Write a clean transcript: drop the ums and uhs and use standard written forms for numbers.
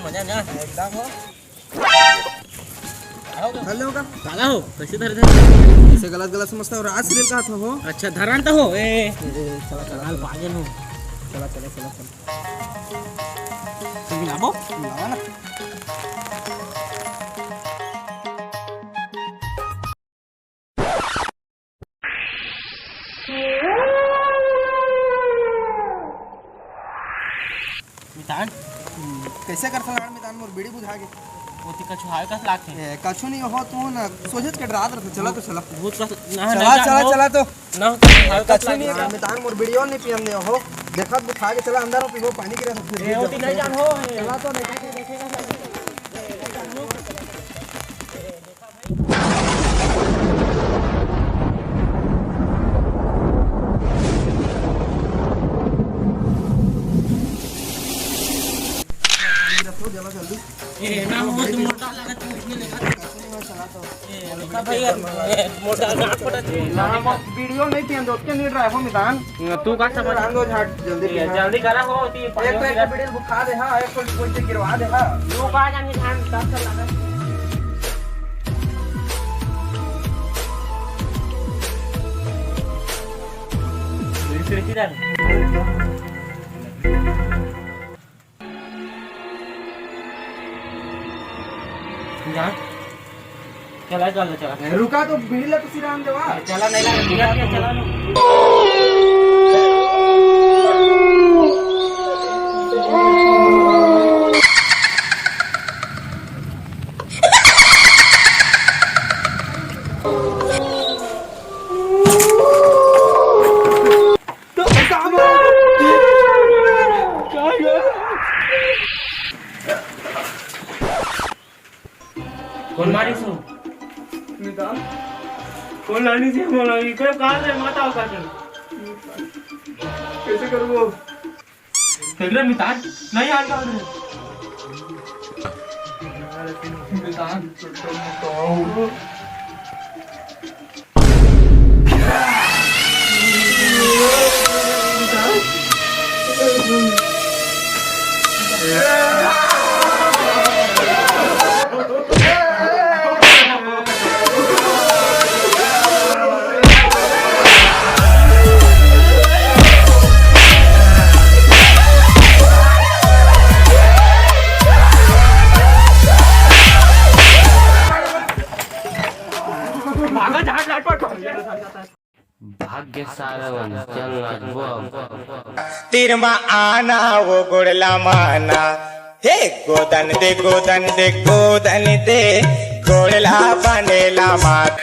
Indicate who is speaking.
Speaker 1: मजा ना
Speaker 2: एकदम हो
Speaker 1: हेलो का काला हो कशी धर
Speaker 2: ऐसे गलत गलत समझता हो आज रील का था हो
Speaker 1: अच्छा धरान तो हो
Speaker 2: चला चला
Speaker 1: काल पागल हो
Speaker 2: चला चला चला
Speaker 1: तुम्ही लाबो
Speaker 2: लावा ना
Speaker 1: मितान
Speaker 2: कैसे कर सलाड़ में तान मोर बीड़ी बुझा के
Speaker 1: वो ती कछु हाय कस लागथे
Speaker 2: कछु नहीं हो तू ना सोचत के डरात रहते चला तो चला
Speaker 1: भूत कस ना
Speaker 2: चला चला चला तो
Speaker 1: ना हाय कस
Speaker 2: कछु नहीं में तान मोर बीड़ियो नहीं पियन दे हो देखत बुझा के चला अंदर पीबो पानी गिरा सब
Speaker 1: ए होती नहीं जान हो
Speaker 2: चला तो नहीं
Speaker 1: देखेगा
Speaker 2: जला जल्दी
Speaker 1: ए ना हो तुम मोटा लगा तुम इतने लगा
Speaker 2: चला तो
Speaker 1: ए भैया मोटा नाक पड़ा
Speaker 2: ना वीडियो नहीं पियन दो के नहीं ड्राइव में तान
Speaker 1: तू का समझ
Speaker 2: रांगो झाट जल्दी
Speaker 1: जल्दी करा हो ती
Speaker 2: एक बीड़ी बुखा दे हां एक कोई से गिरवा दे हां
Speaker 1: तू का जानी धान दस लगा बिल्कुल सीधा जा चला चला चला
Speaker 2: रुका तो बीड़ी ला तो सिराम देवा
Speaker 1: चला नहीं लगा बिगड़ के चला
Speaker 2: तो काम
Speaker 1: कौन मारी सो
Speaker 2: निकाल
Speaker 1: कौन लानी से बोला इधर कहां से माता का
Speaker 2: कैसे करूं
Speaker 1: तेरे मितान नहीं आ रहा
Speaker 2: निकाल तो
Speaker 1: भाग्य सारवन चल लगबो
Speaker 3: तिरमा आना वो गुड़ला माना हे गोदन दे गोदन दे गोदन दे गोड़ला बनेला मात